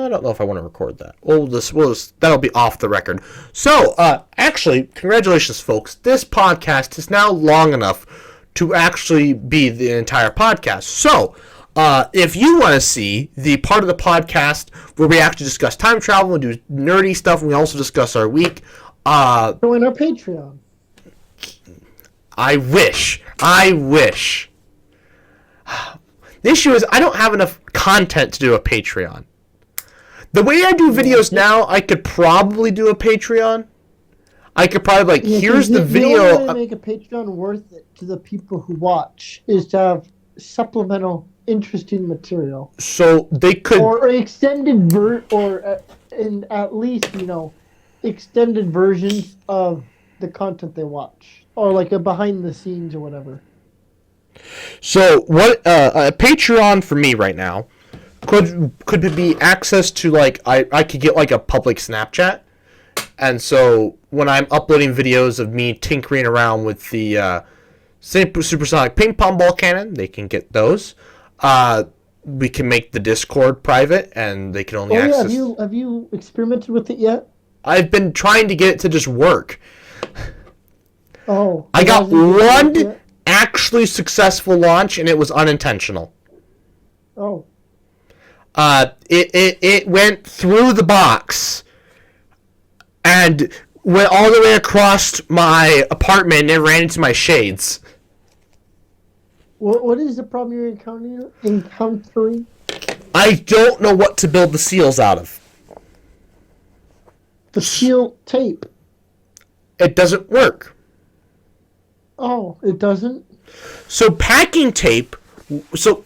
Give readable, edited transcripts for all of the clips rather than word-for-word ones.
I don't know if I want to record that. That'll be off the record. So, actually, congratulations, folks. This podcast is now long enough to actually be the entire podcast. So, if you want to see the part of the podcast where we actually discuss time travel and do nerdy stuff, and we also discuss our week, join our Patreon. I wish. The issue is I don't have enough content to do a Patreon. The way I do videos now, I could probably do a Patreon. I could probably here's the video. The only way to make a Patreon worth it to the people who watch is to have supplemental, interesting material. So they could, or extended and at least extended versions of the content they watch, or like a behind the scenes or whatever. So what a Patreon for me right now could be access to I could get a public Snapchat, and so when I'm uploading videos of me tinkering around with the supersonic ping pong ball cannon, they can get those. We can make the Discord private, and they can only access. Yeah. Have you experimented with it yet? I've been trying to get it to just work. Oh, I got one actually successful launch, and it was unintentional. Oh. It went through the box and went all the way across my apartment and ran into my shades. What is the problem you're encountering? I don't know what to build the seals out of. The seal tape. It doesn't work. Oh, it doesn't? So packing tape. So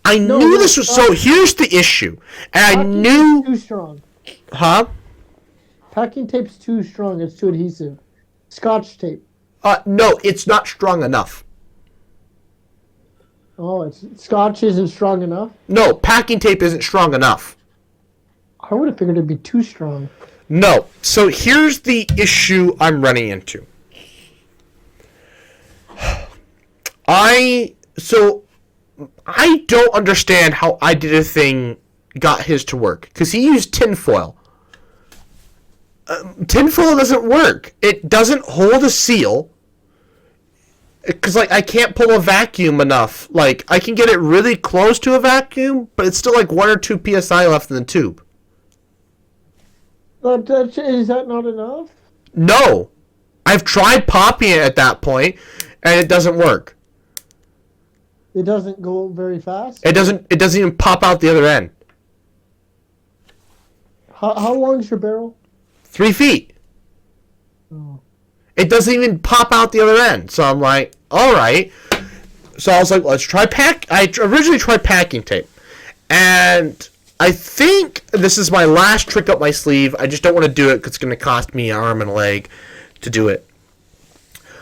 I knew this was. So here's the issue. And I knew. Too strong. Huh? Packing tape's too strong. It's too adhesive. Scotch tape. No, it's not strong enough. Oh, Scotch isn't strong enough? No, packing tape isn't strong enough. I would have figured it'd be too strong. No. So here's the issue I'm running into. I don't understand how I did a thing got his to work, because he used tinfoil. Tinfoil doesn't work. It doesn't hold a seal, because I can't pull a vacuum enough. I can get it really close to a vacuum, but it's still 1 or 2 psi left in the tube. Is that not enough? No. I've tried popping it at that point, and it doesn't work. It doesn't go very fast? It doesn't even pop out the other end. How long is your barrel? 3 feet. Oh. It doesn't even pop out the other end. So I'm like, all right. So I was like, let's try I originally tried packing tape. And I think this is my last trick up my sleeve. I just don't want to do it because it's going to cost me an arm and a leg to do it.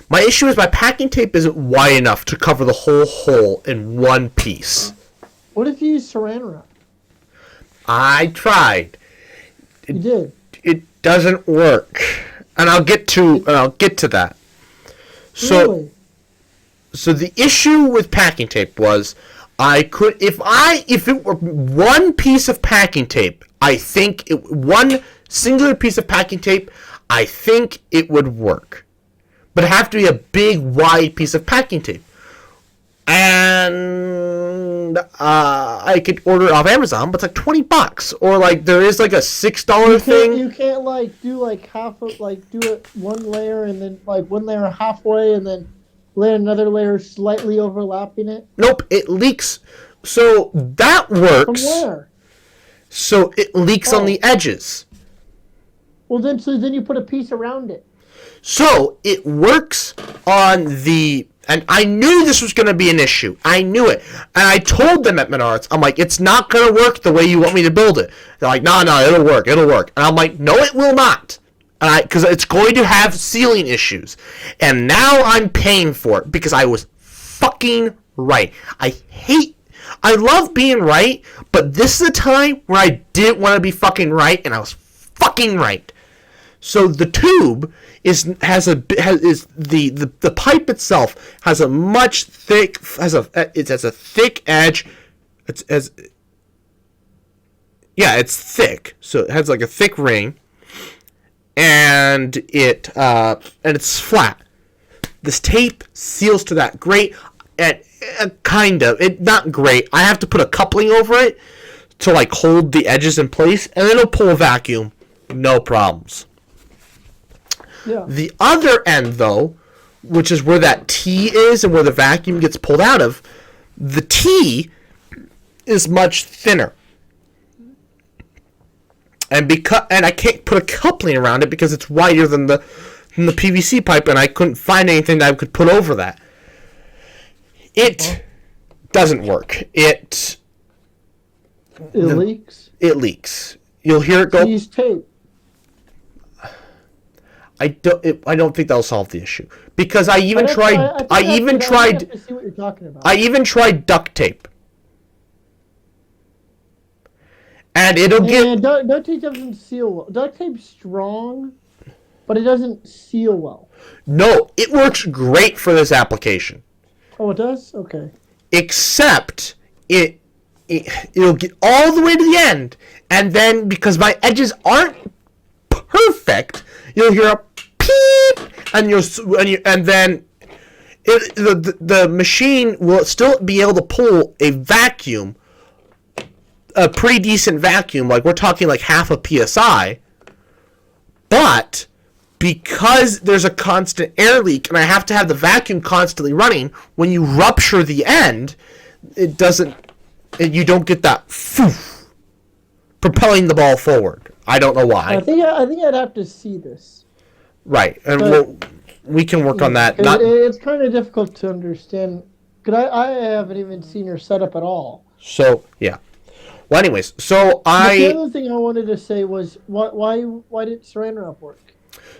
My issue is my packing tape isn't wide enough to cover the whole hole in one piece. What if you use saran wrap? I tried. You did? It doesn't work. And I'll get to that. So, really? So the issue with packing tape was I could if it were one piece of packing tape, one singular piece of packing tape, I think it would work. But it'd have to be a big, wide piece of packing tape. And I could order it off Amazon, but it's $20. Or there is a $6 thing. You can't do half of do it one layer and then one layer halfway and then lay another layer slightly overlapping it. Nope, it leaks. So that works. From where? So it leaks on the edges. Well, then you put a piece around it. So it works on the, and I knew this was going to be an issue. I knew it. And I told them at Menards, I'm like, it's not going to work the way you want me to build it. They're like, no, it'll work. And I'm like, no, it will not. Because it's going to have sealing issues. And now I'm paying for it because I was fucking right. I love being right, but this is a time where I didn't want to be fucking right, and I was fucking right. So the tube the pipe itself has a thick edge. Yeah, it's thick. So it has like a thick ring, and it's flat. This tape seals to that great, and kind of it not great. I have to put a coupling over it to like hold the edges in place, and then it'll pull a vacuum, no problems. Yeah. The other end, though, which is where that T is and where the vacuum gets pulled out of, the T is much thinner. And I can't put a coupling around it because it's wider than the PVC pipe, and I couldn't find anything that I could put over that. It doesn't work. It leaks? It leaks. You'll hear it go. Use tape. I don't think that'll solve the issue because I even tried. I even tried. To see what you're talking about. I even tried duct tape, and it'll get. Duct tape doesn't seal well. Duct tape's strong, but it doesn't seal well. No, it works great for this application. Oh, it does? Okay. Except it'll get all the way to the end, and then because my edges aren't perfect, you'll hear a peep, and then the machine will still be able to pull a vacuum, a pretty decent vacuum, like we're talking like half a psi, but because there's a constant air leak and I have to have the vacuum constantly running, when you rupture the end, it doesn't. You don't get that foof, propelling the ball forward. I don't know why. I think I'd have to see this. Right, and we can work on that. It's kind of difficult to understand because I haven't even seen her set up at all. So yeah. Well, anyways, the other thing I wanted to say was why did Saran wrap work?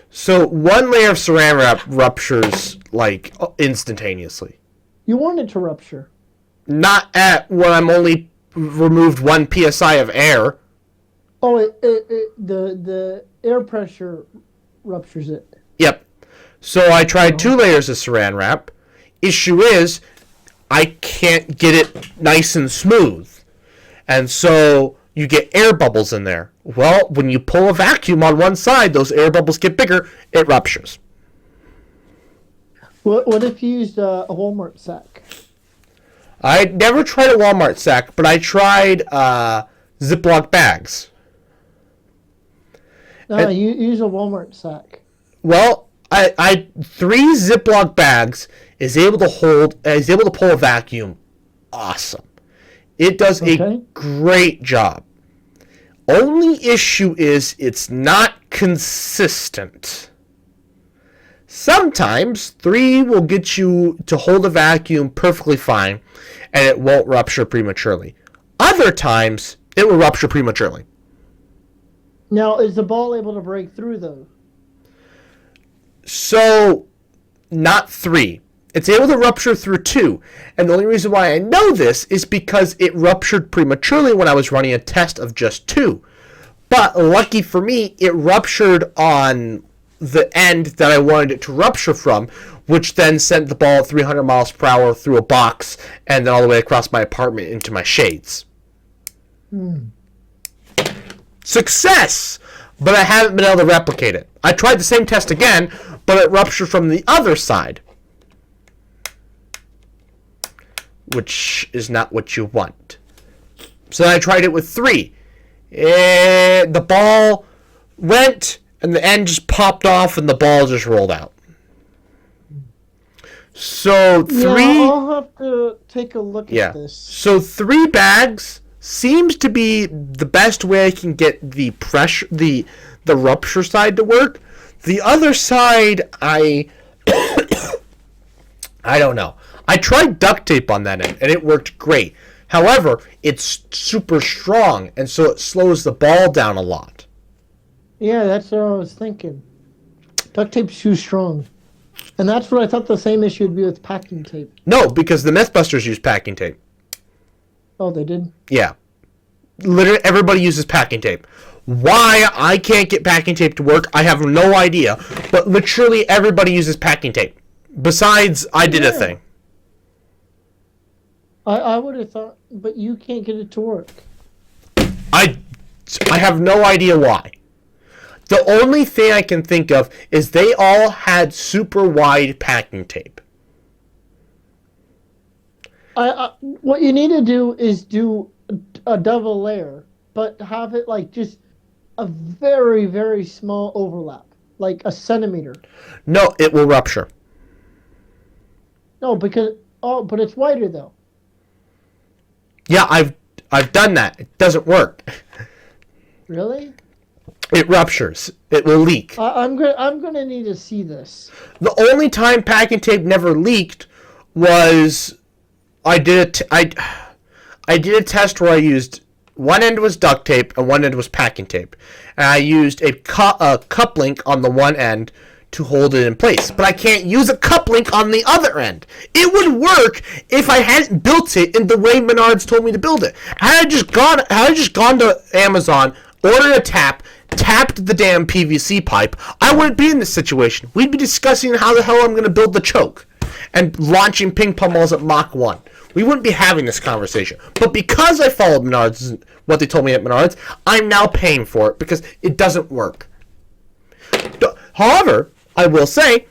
So one layer of Saran wrap ruptures like instantaneously. You want it to rupture. Not at when I'm only removed 1 psi of air. Oh, the air pressure ruptures it. Yep. So I tried 2 layers of Saran wrap. Issue is, I can't get it nice and smooth. And so you get air bubbles in there. Well, when you pull a vacuum on one side, those air bubbles get bigger, it ruptures. What if you used a Walmart sack? I never tried a Walmart sack, but I tried Ziploc bags. No, you use a Walmart sack. Well, I 3 Ziploc bags is able to pull a vacuum. Awesome. It does a great job. Only issue is it's not consistent. Sometimes 3 will get you to hold a vacuum perfectly fine, and it won't rupture prematurely. Other times, it will rupture prematurely. Now, is the ball able to break through, though? So, not 3. It's able to rupture through 2. And the only reason why I know this is because it ruptured prematurely when I was running a test of just 2. But lucky for me, it ruptured on the end that I wanted it to rupture from, which then sent the ball at 300 miles per hour through a box and then all the way across my apartment into my shades. Success! But I haven't been able to replicate it. I tried the same test again, but it ruptured from the other side, which is not what you want. So then I tried it with 3. The ball went, and the end just popped off, and the ball just rolled out. So 3... Yeah, I'll have to take a look at this. So 3 bags seems to be the best way I can get the pressure, the rupture side to work. The other side, I don't know. I tried duct tape on that end, and it worked great. However, it's super strong, and so it slows the ball down a lot. Yeah, that's what I was thinking. Duct tape's too strong. And that's what I thought the same issue would be with packing tape. No, because the Mythbusters use packing tape. Oh, they did? Yeah. Literally, everybody uses packing tape. Why I can't get packing tape to work, I have no idea. But literally, everybody uses packing tape. Besides, I did a thing. I would have thought, but you can't get it to work. I I have no idea why. The only thing I can think of is they all had super wide packing tape. What you need to do is do a double layer, but have it like just a very, very small overlap, like a centimeter. No, it will rupture. No, but it's wider though. Yeah, I've done that. It doesn't work. Really? It ruptures. It will leak. I'm gonna need to see this. The only time packing tape never leaked was I did a test where I used one end was duct tape and one end was packing tape, and I used a cup link on the one end to hold it in place. But I can't use a cup link on the other end. It would work if I hadn't built it in the way Menards told me to build it. Had I just gone to Amazon, ordered a tapped the damn PVC pipe, I wouldn't be in this situation. We'd be discussing how the hell I'm going to build the choke and launching ping pong balls at Mach 1. We wouldn't be having this conversation. But because I followed Menards, what they told me at Menards, I'm now paying for it because it doesn't work. However, I will say,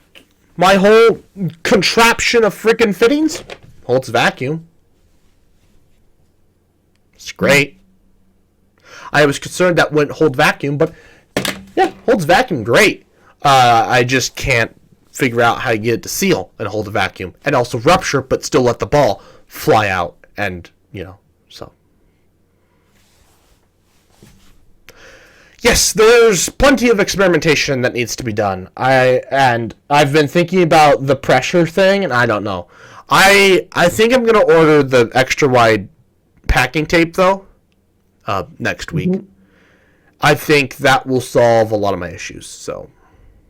my whole contraption of freaking fittings holds vacuum. It's great. I was concerned that wouldn't hold vacuum, but yeah, holds vacuum great. I just can't figure out how to get it to seal and hold a vacuum, and also rupture, but still let the ball fly out, and so. Yes, there's plenty of experimentation that needs to be done. I've been thinking about the pressure thing, and I don't know. I think I'm gonna order the extra wide packing tape though. Next week. Mm-hmm. I think that will solve a lot of my issues. So,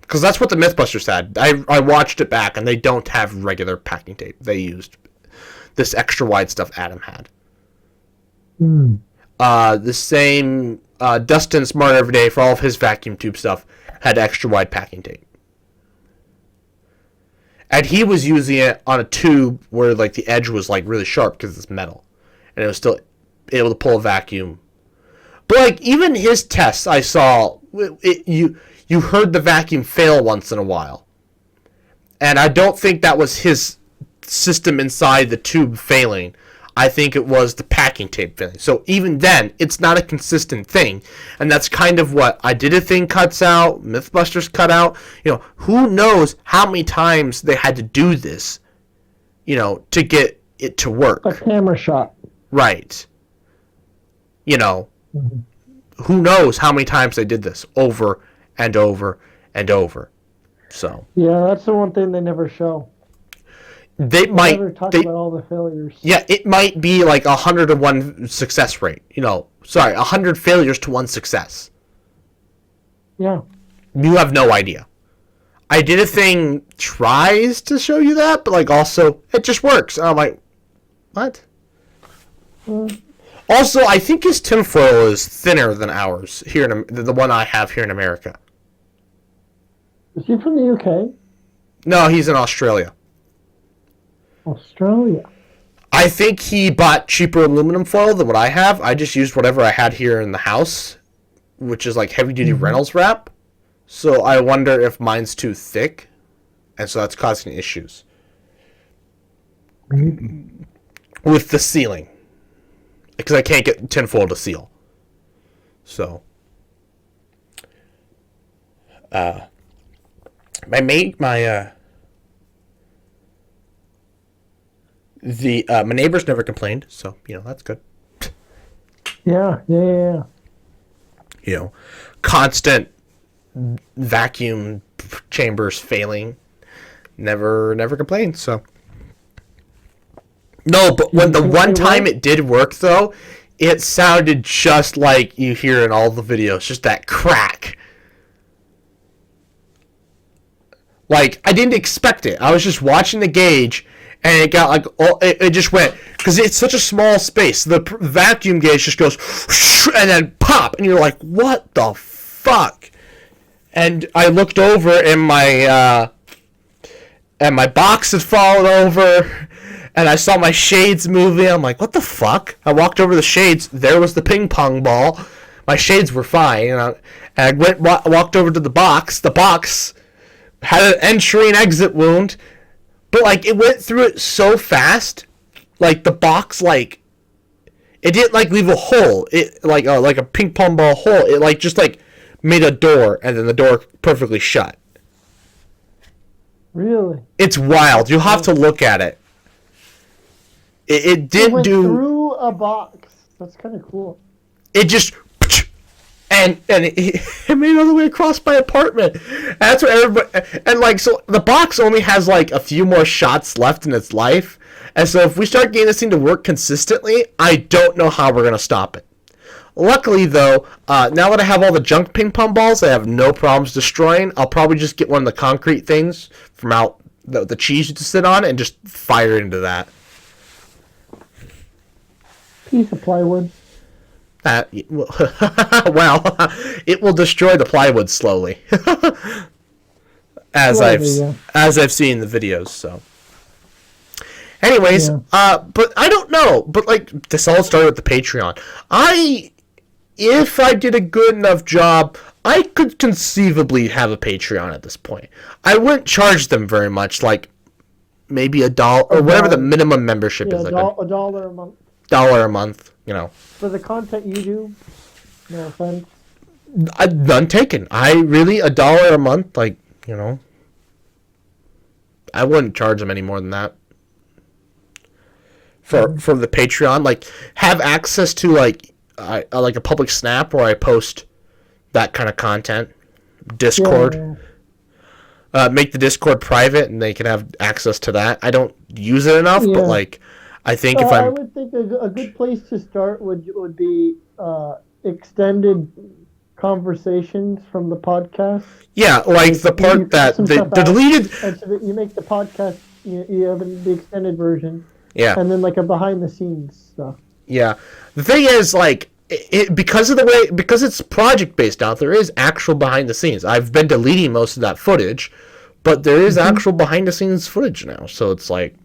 because that's what the Mythbusters had. I watched it back, and they don't have regular packing tape. They used this extra wide stuff Adam had. The same Dustin Smart Every Day for all of his vacuum tube stuff had extra wide packing tape, and he was using it on a tube where like the edge was like really sharp because it's metal, and it was still able to pull a vacuum. But like even his tests, I saw you heard the vacuum fail once in a while, and I don't think that was his system inside the tube failing. I think it was the packing tape failing. So even then, it's not a consistent thing, and that's kind of what I Did a Thing cuts out, Mythbusters cut out. Who knows how many times they had to do this, to get it to work. A camera shot. Right. Who knows how many times they did this over and over and over. So yeah, that's the one thing they never show. They might never talk about all the failures. Yeah, it might be like 100 to 1 success rate. 100 failures to 1 success. Yeah. You have no idea. I Did a Thing tries to show you that, but like also it just works. And I'm like, what? Also, I think his tinfoil is thinner than ours here the one I have here in America. Is he from the UK? No, he's in Australia. Australia. I think he bought cheaper aluminum foil than what I have. I just used whatever I had here in the house, which is like heavy-duty Reynolds wrap. So I wonder if mine's too thick, and so that's causing issues. Maybe. With the sealing. Because I can't get tinfoil to seal. So. My neighbors never complained, so that's good. Yeah. Constant vacuum chambers failing, never complained. So no, but when the one time it did work though, it sounded just like you hear in all the videos, just that crack. Like I didn't expect it. I was just watching the gauge. And it got like, it just went, because it's such a small space. The vacuum gauge just goes, and then pop. And you're like, what the fuck? And I looked over and my box had fallen over. And I saw my shades moving. I'm like, what the fuck? I walked over the shades. There was the ping pong ball. my shades were fine. And I walked over to the box. The box had an entry and exit wound, but like it went through it so fast, like the box like it didn't like leave a hole. It like a ping pong ball hole. It like just like made a door, and then the door perfectly shut. Really? It's wild. You'll have to look at it. It didn't went do through a box. That's kind of cool. It just and it made it all the way across my apartment. And that's what everybody and like so the box only has like a few more shots left in its life, and so if we start getting this thing to work consistently, I don't know how we're gonna stop it. Luckily though, now that I have all the junk ping pong balls, I have no problems destroying. I'll probably just get one of the concrete things from out the cheese to sit on and just fire into that. Piece of plywood. Well, it will destroy the plywood slowly, as I've seen in the videos. So, anyways, but I don't know. But like this all started with the Patreon. If I did a good enough job, I could conceivably have a Patreon at this point. I wouldn't charge them very much, like maybe $1 or whatever the minimum membership is. Like $1 a month. $1 a month, you know. For the content you do, no offense. None taken. $1 a month, like, you know. I wouldn't charge them any more than that. For the Patreon, like, have access to, like a public snap where I post that kind of content. Discord. Yeah. Make the Discord private and they can have access to that. I don't use it enough, but, like, I think I would think a good place to start would be extended conversations from the podcast. Yeah, like the part that the deleted. And so that you make the podcast, you have the extended version. Yeah. And then like a behind the scenes stuff. Yeah, the thing is like because it's project based out, there is actual behind the scenes. I've been deleting most of that footage, but there is actual behind the scenes footage now. So it's like.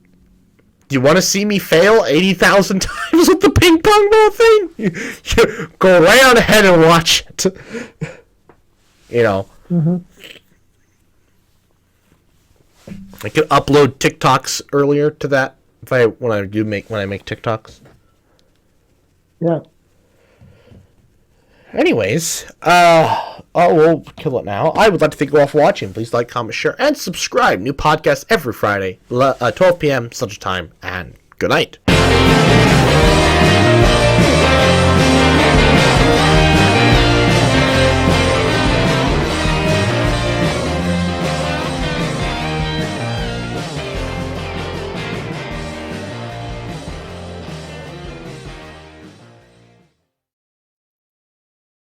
Do you want to see me fail 80,000 times with the ping pong ball thing? Go right on ahead and watch it. You know. Mm-hmm. I could upload TikToks earlier to that when I make TikToks. Yeah. Anyways, we'll kill it now. I would like to thank you all for watching. Please like, comment, share, and subscribe. New podcasts every Friday, 12 p.m. Central Time, and good night.